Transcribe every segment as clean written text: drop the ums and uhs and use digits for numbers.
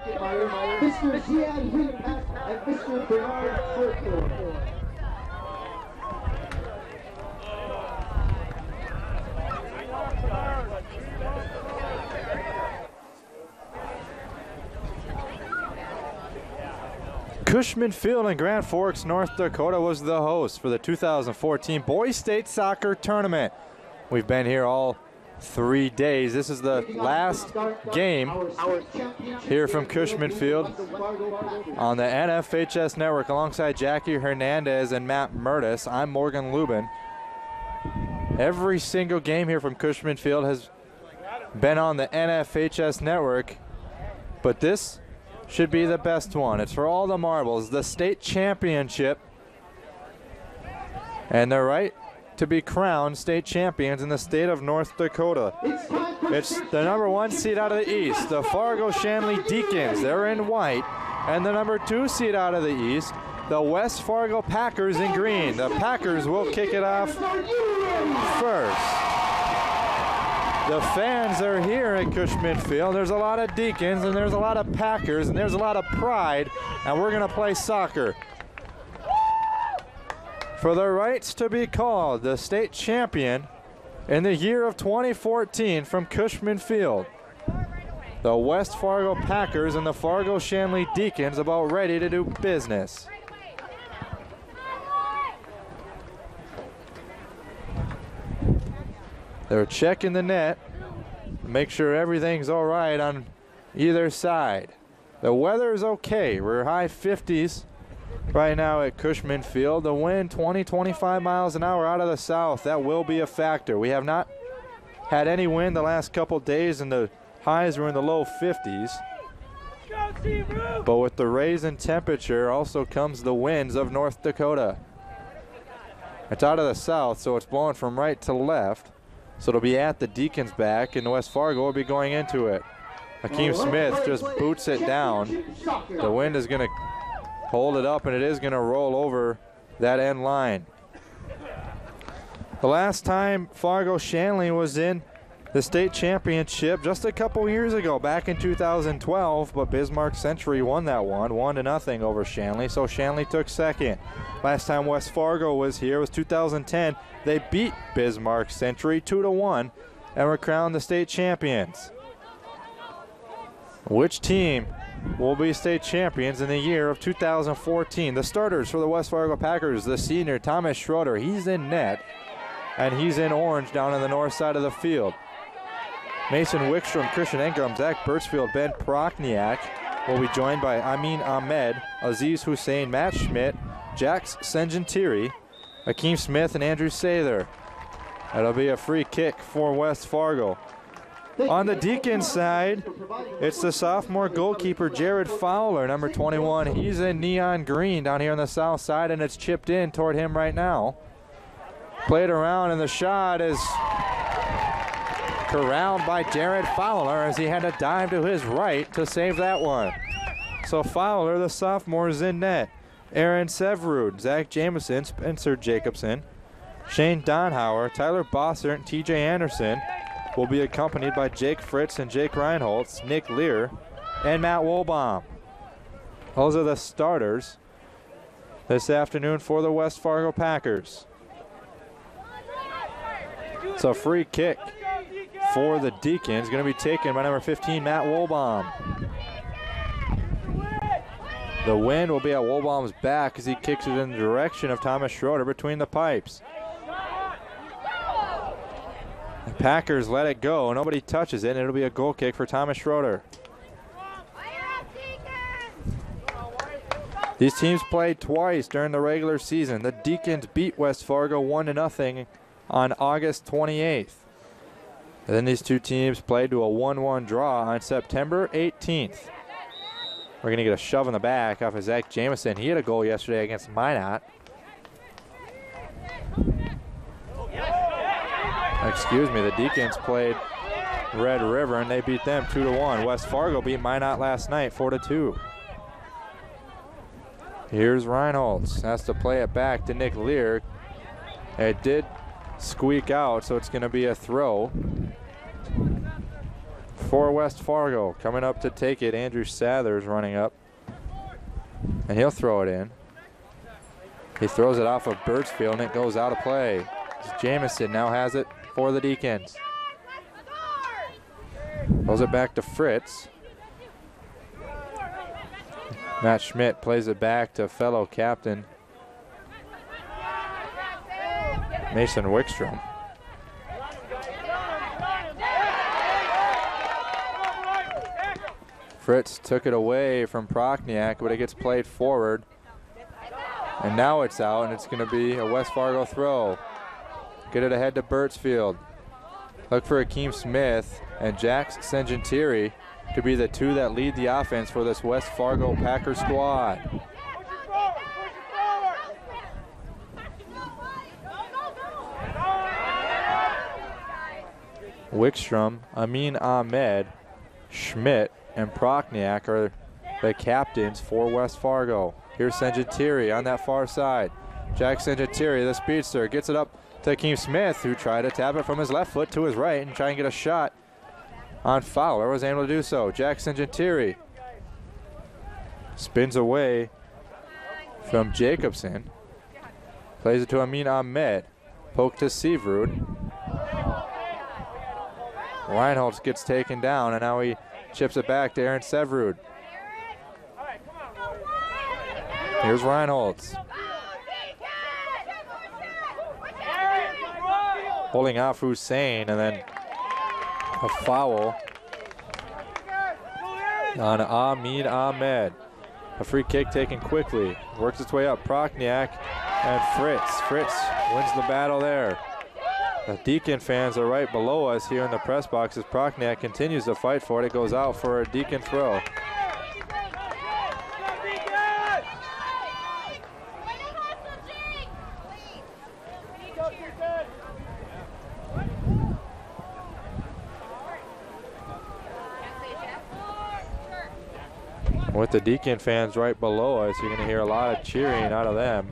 Mr. Ziad Winpass and Mr. Bernard Furtford. Cushman Field in Grand Forks, North Dakota was the host for the 2014 Boys State Soccer Tournament. We've been here all 3 days. This is the last game here from Cushman Field on the NFHS Network alongside Jackie Hernandez and Matt Murtis. I'm Morgan Lubin. Every single game here from Cushman Field has been on the NFHS Network, but this should be the best one. It's for all the marbles, the state championship, and they're right to be crowned state champions in the state of North Dakota. It's the #1 seed out of the East, the Fargo Shanley Deacons. They're in white. And the #2 seed out of the East, the West Fargo Packers in green. The Packers will kick it off first. The fans are here at Cushman Field. There's a lot of Deacons and there's a lot of Packers and there's a lot of pride, and we're going to play soccer for the rights to be called the state champion in the year of 2014 from Cushman Field. The West Fargo Packers and the Fargo Shanley Deacons about ready to do business. They're checking the net, make sure everything's all right on either side. The weather is okay. We're high 50s right now at Cushman Field. The wind 20-25 miles an hour out of the south. That will be a factor. We have not had any wind the last couple days, and the highs were in the low 50s. But with the raise in temperature also comes the winds of North Dakota. It's out of the south, so it's blowing from right to left. So it'll be at the Deacons' back, and West Fargo will be going into it. Hakeem Smith just boots it down. The wind is going to hold it up, and it is going to roll over that end line. The last time Fargo Shanley was in the state championship just a couple years ago, back in 2012, but Bismarck Century won that one, 1-0 over Shanley, so Shanley took second. Last time West Fargo was here was 2010. They beat Bismarck Century 2-1 and were crowned the state champions. Which team will be state champions in the year of 2014? The starters for the West Fargo Packers, the senior Thomas Schroeder, he's in net, and he's in orange down on the north side of the field. Mason Wickstrom, Christian Engram, Zach Birchfield, Ben Prokniak will be joined by Amin Ahmed, Aziz Hussein, Matt Schmidt, Jax Sengentiri, Hakeem Smith, and Andrew Sather. That'll be a free kick for West Fargo. On the Deacons side, it's the sophomore goalkeeper Jared Fowler, number 21. He's in neon green down here on the south side, and it's chipped in toward him right now. Played around, and the shot is corralled by Jared Fowler as he had to dive to his right to save that one. So Fowler, the sophomore, is in net. Aaron Severud, Zach Jameson, Spencer Jacobson, Shane Donhauer, Tyler Bossert, and TJ Anderson will be accompanied by Jake Fritz and Jake Reinholtz, Nick Lear, and Matt Wolbaum. Those are the starters this afternoon for the West Fargo Packers. It's a free kick for the Deacons, going to be taken by number 15, Matt Wolbaum. The wind will be at Wolbaum's back as he kicks it in the direction of Thomas Schroeder between the pipes. The Packers let it go. Nobody touches it, and it'll be a goal kick for Thomas Schroeder. These teams played twice during the regular season. The Deacons beat West Fargo 1-0 on August 28th. And then these two teams played to a 1-1 draw on September 18th. We're going to get a shove in the back off of Zach Jameson. He had a goal yesterday against Minot. Excuse me, the Deacons played Red River, and they beat them 2-1. West Fargo beat Minot last night 4-2. Here's Reinholtz. Has to play it back to Nick Lear. It did squeak out, so it's going to be a throw for West Fargo. Coming up to take it, Andrew Sathers running up. And he'll throw it in. He throws it off of Birchfield and it goes out of play. Jamison now has it for the Deacons. Throws it back to Fritz. Matt Schmidt plays it back to fellow captain Mason Wickstrom. Fritz took it away from Prochniak, but it gets played forward. And now it's out, and it's going to be a West Fargo throw. Get it ahead to Birchfield. Look for Akeem Smith and Jax Sengentiri to be the two that lead the offense for this West Fargo Packer squad. Wickstrom, Amin Ahmed, Schmidt, and Prochniak are the captains for West Fargo. Here's Sengentiri on that far side. Jack Sengentiri, the speedster, gets it up to Akeem Smith, who tried to tap it from his left foot to his right and try and get a shot on Fowler. Was able to do so. Jack Sengentiri spins away from Jacobson. Plays it to Amin Ahmed. Poke to Seavrud. Reinholtz gets taken down, and now he chips it back to Aaron Sevrud. Here's Reinholtz. Holding off Hussein, and then a foul on Amin Ahmed. A free kick taken quickly. Works its way up. Prochniak and Fritz. Fritz wins the battle there. The Deacon fans are right below us here in the press box as Prochniak continues to fight for it. It goes out for a Deacon throw. With the Deacon fans right below us, you're going to hear a lot of cheering out of them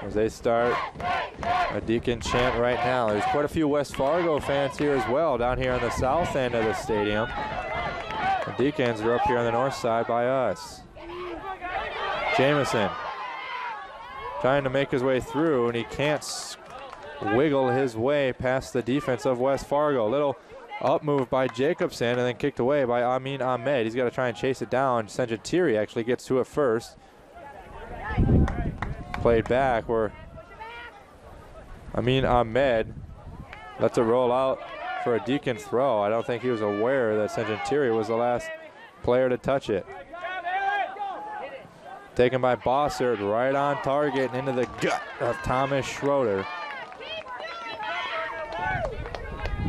as they start a Deacon chant right now. There's quite a few West Fargo fans here as well down here on the south end of the stadium. The Deacons are up here on the north side by us. Jamison trying to make his way through, and he can't wiggle his way past the defense of West Fargo. Little up move by Jacobson and then kicked away by Amin Ahmed. He's got to try and chase it down. Sengentiri actually gets to it first. Played back where Amin Ahmed lets it roll out for a Deacon throw. I don't think he was aware that Sengentiri was the last player to touch it. Taken by Bossert, right on target and into the gut of Thomas Schroeder.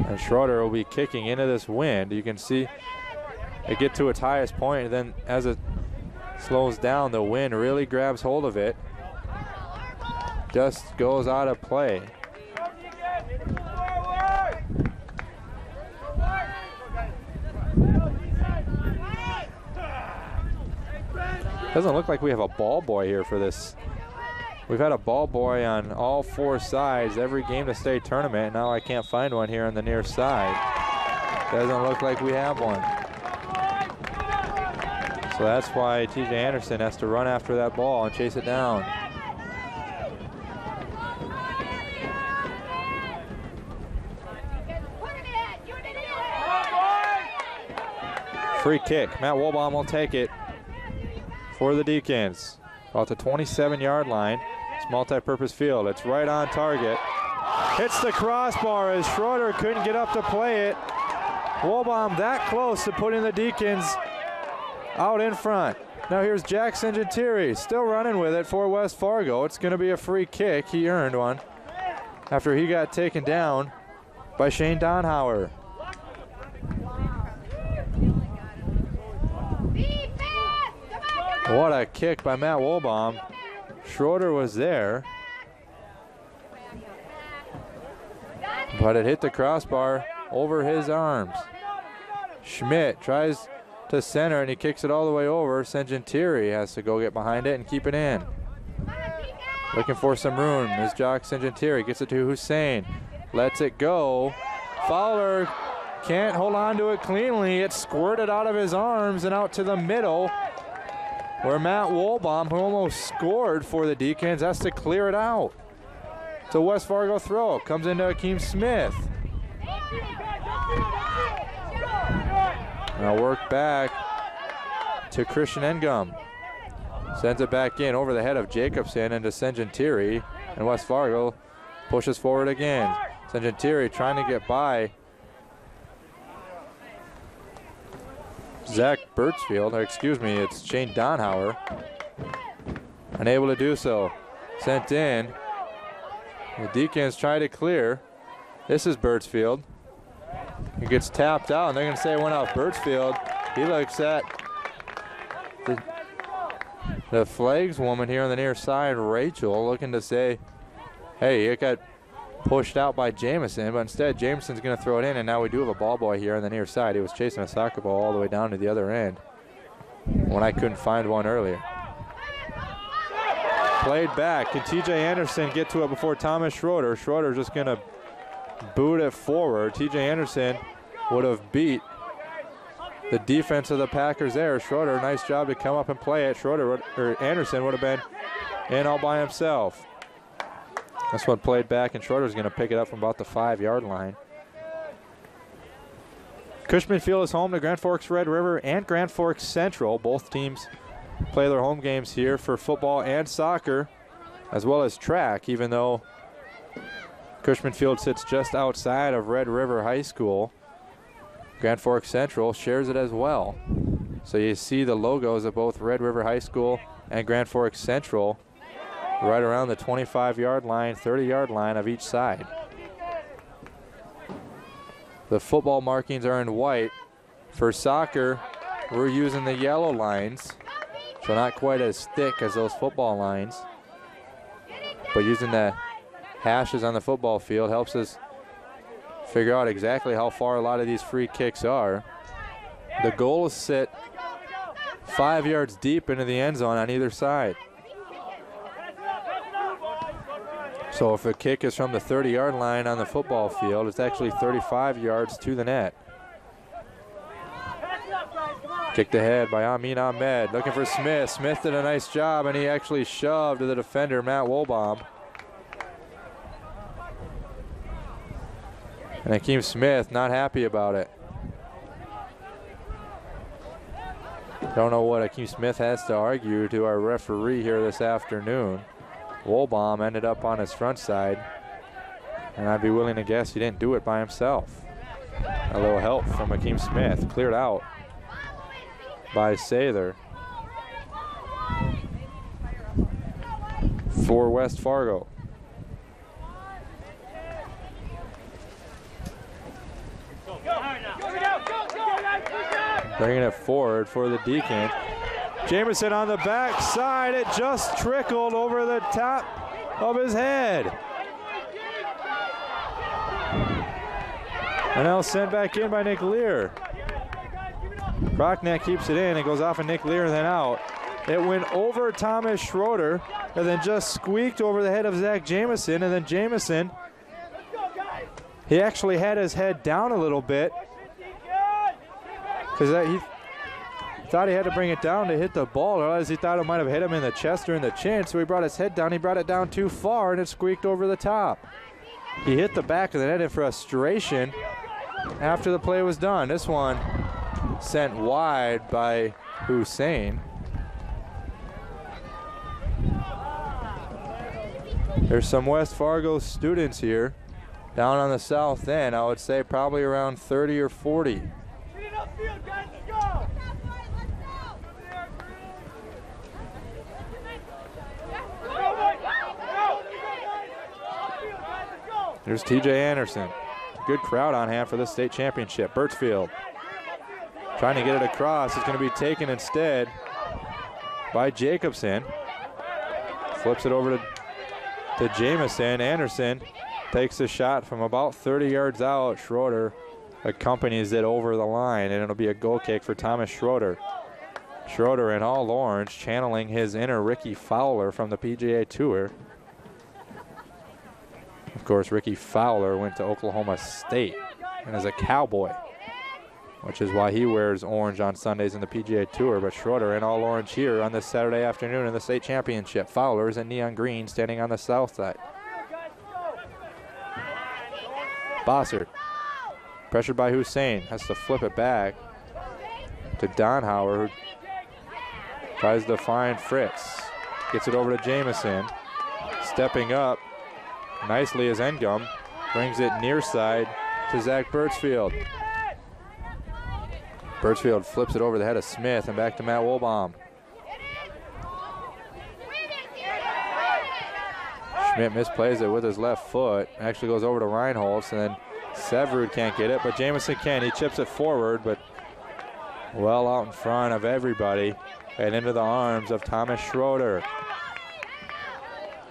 And Schroeder will be kicking into this wind. You can see it get to its highest point, and then as it slows down, the wind really grabs hold of it. Just goes out of play. Doesn't look like we have a ball boy here for this. We've had a ball boy on all four sides every game of state tournament. Now I can't find one here on the near side. Doesn't look like we have one. So that's why TJ Anderson has to run after that ball and chase it down. Free kick. Matt Wolbaum will take it for the Deacons. About the 27-yard line. It's multi-purpose field. It's right on target. Hits the crossbar as Schroeder couldn't get up to play it. Wolbaum that close to putting the Deacons out in front. Now here's Jack Sengentiri still running with it for West Fargo. It's going to be a free kick. He earned one after he got taken down by Shane Donhauer. What a kick by Matt Wolbaum. Schroeder was there, but it hit the crossbar over his arms. Schmidt tries to center and he kicks it all the way over. Sengentiri has to go get behind it and keep it in. Looking for some room is Jack Sengentiri. Gets it to Hussein. Lets it go. Fowler can't hold on to it cleanly. It squirted out of his arms and out to the middle, where Matt Wohlbaum, who almost scored for the Deacons, has to clear it out. It's a West Fargo throw. Comes into Akeem Smith. Now work back to Christian Engum. Sends it back in over the head of Jacobson and to Sengentiri. And West Fargo pushes forward again. Sengentiri trying to get by Zach Birchfield, or excuse me, it's Shane Donhauer. Unable to do so. Sent in. The Deacons try to clear. This is Birchfield. He gets tapped out, and they're going to say it went off Birchfield. He looks at the flags woman here on the near side, Rachel, looking to say, hey, it got pushed out by Jamison, but instead Jamison's going to throw it in, and now we do have a ball boy here on the near side. He was chasing a soccer ball all the way down to the other end when I couldn't find one earlier. Played back. Can TJ Anderson get to it before Thomas Schroeder? Schroeder's just going to boot it forward. TJ Anderson would have beat the defense of the Packers there. Schroeder, nice job to come up and play it. Anderson would have been in all by himself. This one played back, and Schroeder's going to pick it up from about the 5-yard line. Cushman Field is home to Grand Forks Red River and Grand Forks Central. Both teams play their home games here for football and soccer, as well as track, even though Cushman Field sits just outside of Red River High School. Grand Forks Central shares it as well. So you see the logos of both Red River High School and Grand Forks Central right around the 25-yard line, 30-yard line of each side. The football markings are in white. For soccer, we're using the yellow lines, so not quite as thick as those football lines. But using the hashes on the football field helps us figure out exactly how far a lot of these free kicks are. The goal is sit 5 yards deep into the end zone on either side. So if a kick is from the 30-yard line on the football field, it's actually 35 yards to the net. Kicked ahead by Amin Ahmed, looking for Smith. Smith did a nice job, and he actually shoved the defender, Matt Wohlbaum. And Akeem Smith not happy about it. Don't know what Akeem Smith has to argue to our referee here this afternoon. Wohlbaum ended up on his front side, and I'd be willing to guess he didn't do it by himself. A little help from Akeem Smith, cleared out by Sather for West Fargo. Bringing it forward for the Deacons. Jamison on the back side. It just trickled over the top of his head. And now sent back in by Nick Lear. Brockneck keeps it in. It goes off of Nick Lear and then out. It went over Thomas Schroeder and then just squeaked over the head of Zach Jamison. And then Jamison, he actually had his head down a little bit because he thought he had to bring it down to hit the ball. Otherwise, he thought it might have hit him in the chest or in the chin, so he brought his head down. He brought it down too far, and it squeaked over the top. He hit the back of the net in frustration after the play was done. This one sent wide by Hussein. There's some West Fargo students here down on the south end. I would say probably around 30 or 40. There's TJ Anderson. Good crowd on hand for this state championship. Birchfield trying to get it across. It's going to be taken instead by Jacobson. Flips it over to Jamison. Anderson takes a shot from about 30 yards out. Schroeder accompanies it over the line, and it'll be a goal kick for Thomas Schroeder. Schroeder in all orange, channeling his inner Ricky Fowler from the PGA Tour. Of course, Ricky Fowler went to Oklahoma State and is a Cowboy. which is why he wears orange on Sundays in the PGA Tour. But Schroeder in all orange here on this Saturday afternoon in the state championship. Fowler's in neon green standing on the south side. Bossert, pressured by Hussein, has to flip it back to Donhauer, who tries to find Fritz. Gets it over to Jamison. Stepping up nicely is Engum. Brings it near side to Zach Birchfield. Birchfield flips it over the head of Smith and back to Matt Wolbaum. Schmidt misplays it with his left foot. Actually goes over to Reinholz, and then Severud can't get it, but Jamison can. He chips it forward, but well out in front of everybody and into the arms of Thomas Schroeder,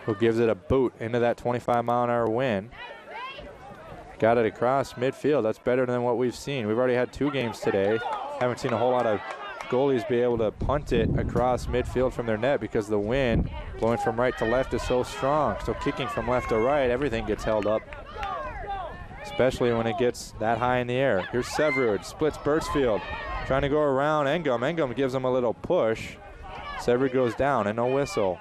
who gives it a boot into that 25-mile-an-hour wind. Got it across midfield. That's better than what we've seen. We've already had 2 games today. Haven't seen a whole lot of goalies be able to punt it across midfield from their net because the wind blowing from right to left is so strong. So kicking from left to right, everything gets held up, especially when it gets that high in the air. Here's Severud, splits Birchfield, trying to go around Engum. Engum gives him a little push. Severud goes down and no whistle.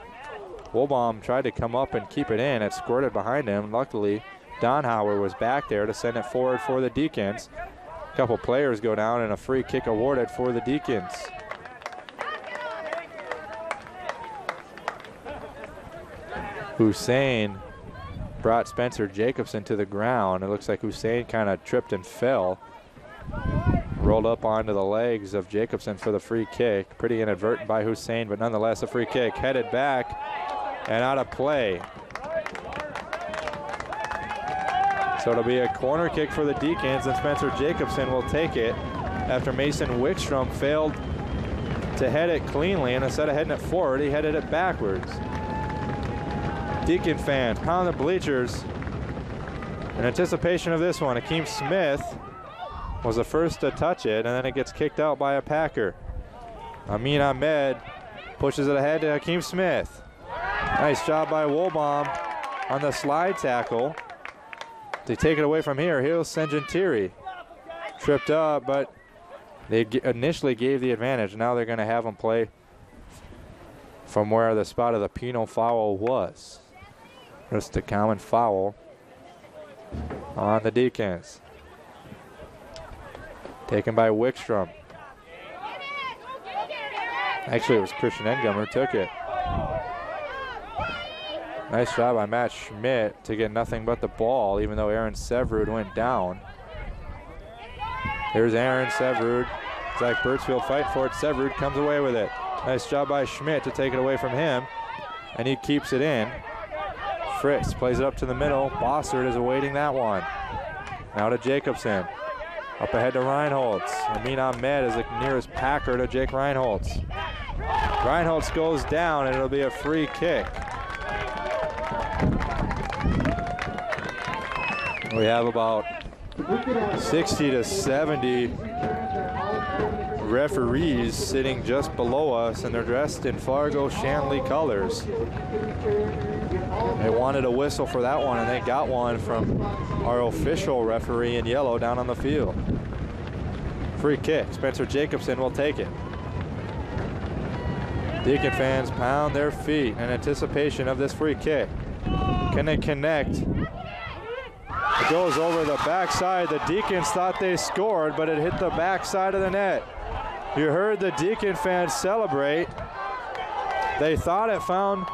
Wolbaum tried to come up and keep it in. It squirted behind him. Luckily, Donhauer was back there to send it forward for the Deacons. A couple players go down and a free kick awarded for the Deacons. Hussein brought Spencer Jacobson to the ground. It looks like Hussein kind of tripped and fell. Rolled up onto the legs of Jacobson for the free kick. Pretty inadvertent by Hussein, but nonetheless a free kick. Headed back and out of play. So it'll be a corner kick for the Deacons, and Spencer Jacobson will take it after Mason Wickstrom failed to head it cleanly, and instead of heading it forward, he headed it backwards. Deacon fans pound the bleachers in anticipation of this one. Akeem Smith was the first to touch it, and then it gets kicked out by a Packer. Amin Ahmed pushes it ahead to Akeem Smith. Nice job by Wolbaum on the slide tackle. They take it away from here. Here's Sengentiri. Tripped up, but they initially gave the advantage. Now they're going to have him play from where the spot of the penal foul was. Just a common foul on the Deacons. Taken by Wickstrom. Actually, it was Christian Engum who took it. Nice job by Matt Schmidt to get nothing but the ball, even though Aaron Severud went down. Here's Aaron Severud. Zach Birchfield fighting for it. Severud comes away with it. Nice job by Schmidt to take it away from him, and he keeps it in. Fritz plays it up to the middle. Bossert is awaiting that one. Now to Jacobson. Up ahead to Reinholz. Amin Ahmed is the nearest Packer to Jake Reinholz. Reinholz goes down, and it'll be a free kick. We have about 60 to 70 referees sitting just below us, and they're dressed in Fargo Shanley colors. They wanted a whistle for that one, and they got one from our official referee in yellow down on the field. Free kick. Spencer Jacobson will take it. Deacon fans pound their feet in anticipation of this free kick. Can they connect? It goes over the backside. The Deacons thought they scored, but it hit the backside of the net. You heard the Deacon fans celebrate. They thought it found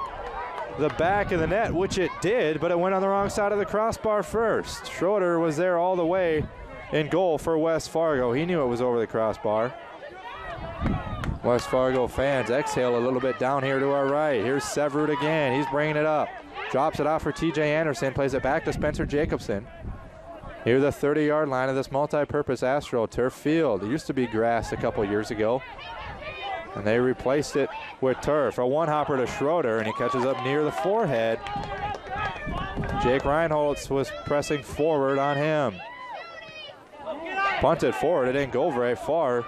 the back of the net, which it did, but it went on the wrong side of the crossbar first. Schroeder was there all the way in goal for West Fargo. He knew it was over the crossbar. West Fargo fans exhale a little bit down here to our right. Here's Severud again. He's bringing it up. Drops it off for TJ Anderson. Plays it back to Spencer Jacobson. Here's the 30-yard line of this multi-purpose AstroTurf field. It used to be grass a couple years ago, and they replaced it with turf. A one-hopper to Schroeder, and he catches up near the forehead. Jake Reinholz was pressing forward on him. Punted forward. It didn't go very far.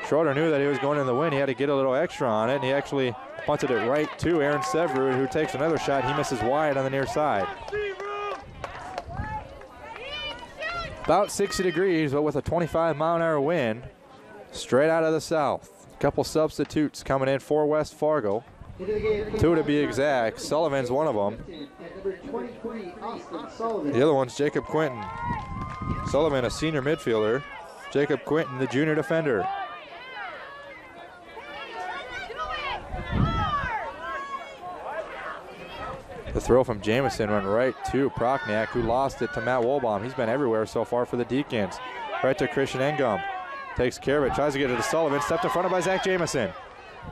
Schroeder knew that he was going in the wind. He had to get a little extra on it, and he actually punted it right to Aaron Severud, who takes another shot. He misses wide on the near side. About 60 degrees, but with a 25-mile-an-hour wind straight out of the south. A couple substitutes coming in for West Fargo. 2 to be exact. Sullivan's one of them. The other one's Jacob Quinton. Sullivan, a senior midfielder. Jacob Quinton, the junior defender. The throw from Jamison went right to Prochniak, who lost it to Matt Wolbaum. He's been everywhere so far for the Deacons. Right to Christian Engum. Takes care of it, tries to get it to Sullivan. Stepped in front of by Zach Jamison.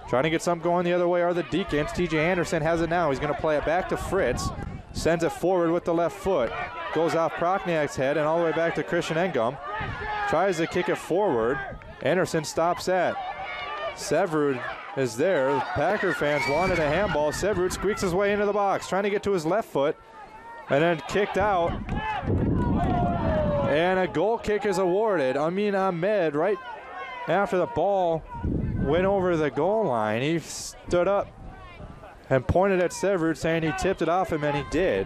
Trying to get something going the other way are the Deacons. TJ Anderson has it now. He's going to play it back to Fritz. Sends it forward with the left foot. Goes off Prochniak's head and all the way back to Christian Engum. Tries to kick it forward. Anderson stops that. Severud is there. Packer fans wanted a handball. Severud squeaks his way into the box, trying to get to his left foot, and then kicked out. And a goal kick is awarded. Amin Ahmed, right after the ball went over the goal line, he stood up and pointed at Severud, saying he tipped it off him, and he did.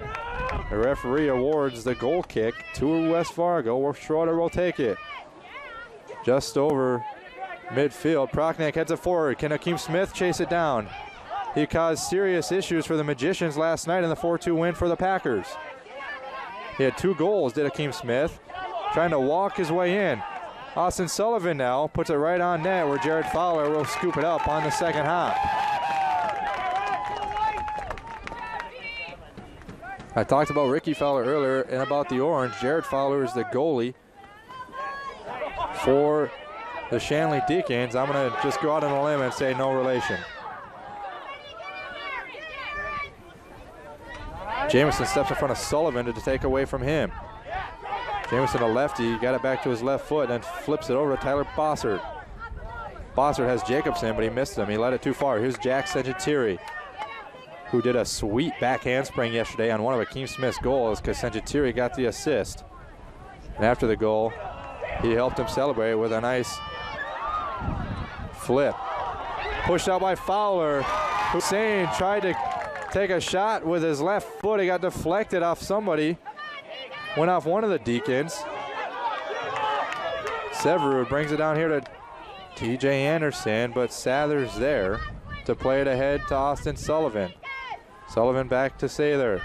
The referee awards the goal kick to West Fargo. Schroeder will take it. Just over midfield. Prochniak heads it forward. Can Akeem Smith chase it down? He caused serious issues for the Magicians last night in the 4-2 win for the Packers. He had 2 goals, did Akeem Smith. Trying to walk his way in. Austin Sullivan now puts it right on net, where Jared Fowler will scoop it up on the second half. I talked about Ricky Fowler earlier and about the orange. Jared Fowler is the goalie for the Shanley Deacons. I'm going to just go out on a limb and say no relation. Jamison steps in front of Sullivan to take away from him. Jamison, a lefty, got it back to his left foot and then flips it over to Tyler Bossert. Bossert has Jacobson, but he missed him. He let it too far. Here's Jack Senjatiri, who did a sweet back handspring yesterday on one of Akeem Smith's goals, because Senjatiri got the assist. And after the goal, he helped him celebrate with a nice flip. Pushed out by Fowler. Hussein tried to take a shot with his left foot. He got deflected off somebody. Went off one of the Deacons. Severud brings it down here to TJ Anderson, but Sather's there to play it ahead to Austin Sullivan. Sullivan back to Sather.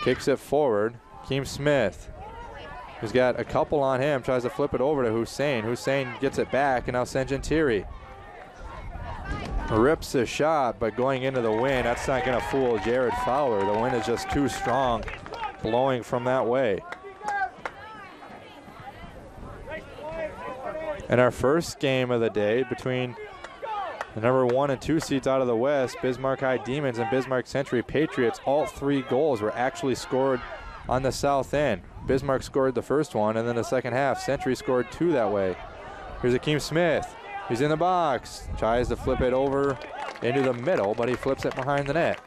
Kicks it forward. Akeem Smith, who's got a couple on him, tries to flip it over to Hussein. Hussein gets it back, and now Senjantiri rips the shot, but going into the wind, that's not going to fool Jared Fowler. The wind is just too strong, blowing from that way. And our first game of the day between the number 1 and 2 seeds out of the West, Bismarck High Demons and Bismarck Century Patriots, all 3 goals were actually scored on the south end. Bismarck scored the first one, and then the second half, Century scored 2 that way. Here's Akeem Smith. He's in the box. Tries to flip it over into the middle, but he flips it behind the net.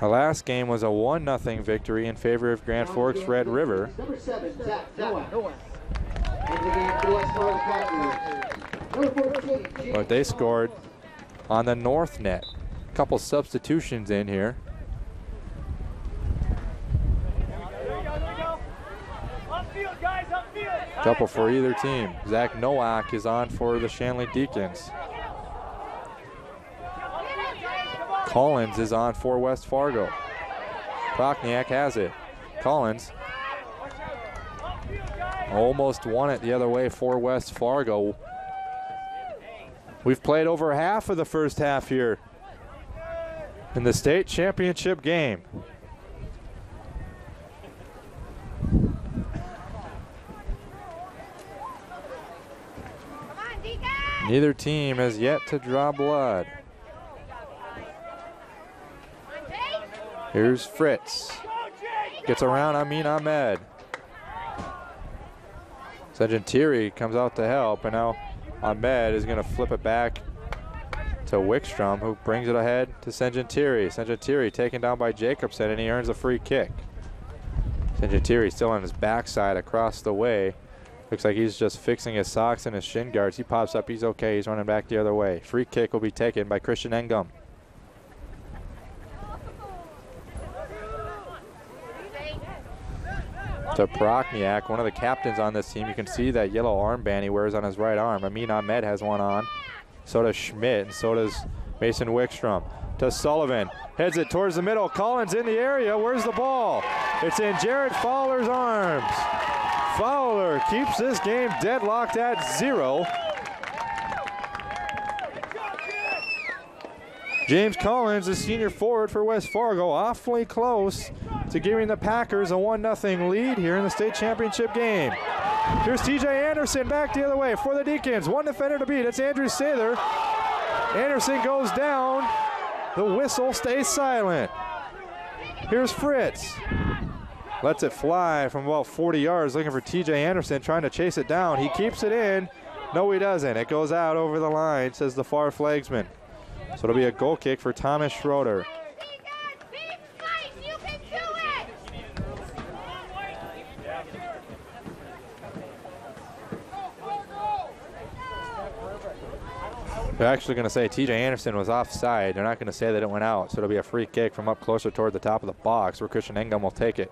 Our last game was a 1-0 victory in favor of Grand Forks Red River. Number 7, Zach Noah. Into the game for the West Fargo Packers. Number 14, But they scored on the north net. A couple substitutions in here. Couple for either team. Zach Nowak is on for the Shanley Deacons. Collins is on for West Fargo. Prochniak has it. Collins almost won it the other way for West Fargo. We've played over half of the first half here in the state championship game. Neither team has yet to draw blood. Here's Fritz. Gets around Amin Ahmed. Senjantiri comes out to help, and now Ahmed is going to flip it back to Wickstrom, who brings it ahead to Senjantiri. Senjantiri taken down by Jacobson, and he earns a free kick. Senjantiri still on his backside across the way. Looks like he's just fixing his socks and his shin guards. He pops up, he's okay, he's running back the other way. Free kick will be taken by Christian Engum. to Prochniak, one of the captains on this team. You can see that yellow armband he wears on his right arm. Amin Ahmed has one on. So does Schmidt, and so does Mason Wickstrom. To Sullivan, heads it towards the middle. Collins in the area. Where's the ball? It's in Jared Fowler's arms. Fowler keeps this game deadlocked at 0. James Collins, the senior forward for West Fargo, awfully close to giving the Packers a 1-0 lead here in the state championship game. Here's TJ Anderson back the other way for the Deacons. One defender to beat. It's Andrew Sather. Anderson goes down. The whistle stays silent. Here's Fritz. Lets it fly from about 40 yards, looking for TJ Anderson, trying to chase it down. He keeps it in. No, he doesn't. It goes out over the line, says the far flagsman. So it'll be a goal kick for Thomas Schroeder. They're actually going to say TJ Anderson was offside. They're not going to say that it went out. So it'll be a free kick from up closer toward the top of the box where Christian Engum will take it.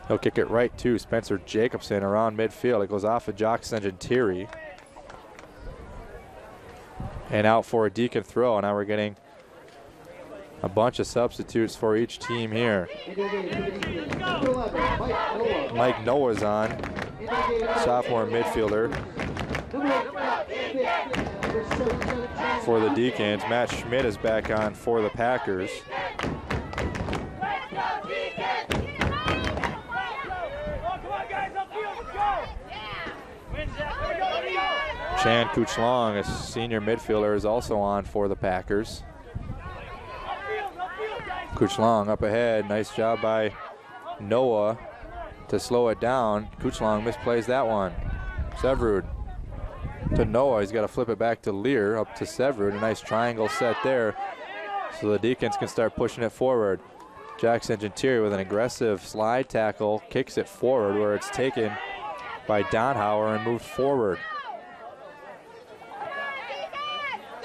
He'll kick it right to Spencer Jacobson around midfield. It goes off of Jock Sengentiri. And out for a Deacon throw. Now we're getting a bunch of substitutes for each team here. Mike Noah's on, sophomore midfielder for the Deacons. Matt Schmidt is back on for the Packers. Chan Kuchlong, a senior midfielder, is also on for the Packers. Kuchlong up ahead. Nice job by Noah to slow it down. Kuchlong misplays that one. Severud to Noah. He's got to flip it back to Lear, up to Severud. A nice triangle set there so the Deacons can start pushing it forward. Jackson Gentiri with an aggressive slide tackle kicks it forward where it's taken by Donhauer and moved forward.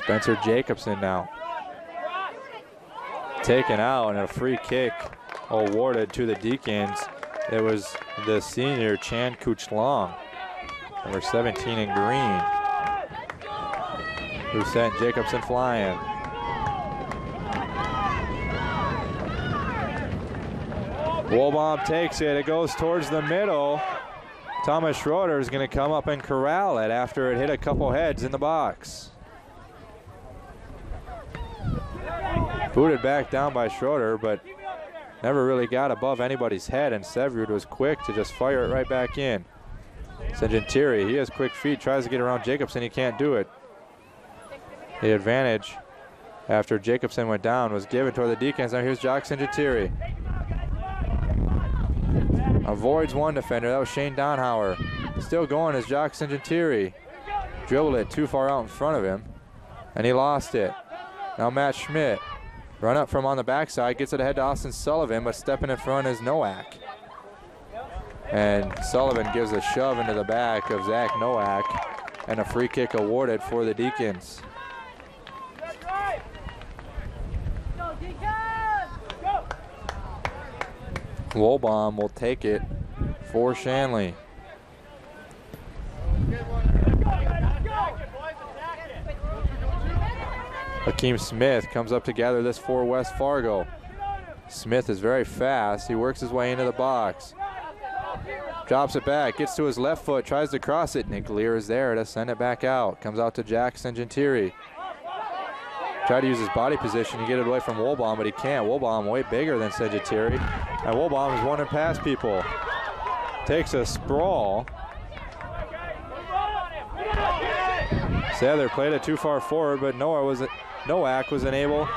Spencer Jacobson now taken out, and a free kick awarded to the Deacons. It was the senior Chan Kuchlong, number 17 in green, who sent Jacobson flying. Wohlbaum takes it. It goes towards the middle. Thomas Schroeder is going to come up and corral it after it hit a couple heads in the box. Booted back down by Schroeder, but never really got above anybody's head, and Severud was quick to just fire it right back in. Sengentiri, he has quick feet, tries to get around Jacobson, he can't do it. The advantage after Jacobson went down was given toward the Deacons. Now here's Jock Sengentiri. Avoids one defender, that was Shane Donhauer. Still going is Jock Sengentiri. Dribbled it too far out in front of him, and he lost it. Now Matt Schmidt. Run up from on the backside, gets it ahead to Austin Sullivan, but stepping in front is Nowak. And Sullivan gives a shove into the back of Zach Nowak, and a free kick awarded for the Deacons. Wohlbaum will take it for Shanley. Hakeem Smith comes up to gather this for West Fargo. Smith is very fast. He works his way into the box. Drops it back, gets to his left foot, tries to cross it. Nick Lear is there to send it back out. Comes out to Jack Sengentiri. Tried to use his body position to get it away from Wohlbaum, but he can't. Wohlbaum way bigger than Sengentiri. And Wohlbaum is running past people. Takes a sprawl. Sather played it too far forward, but Nowak was unable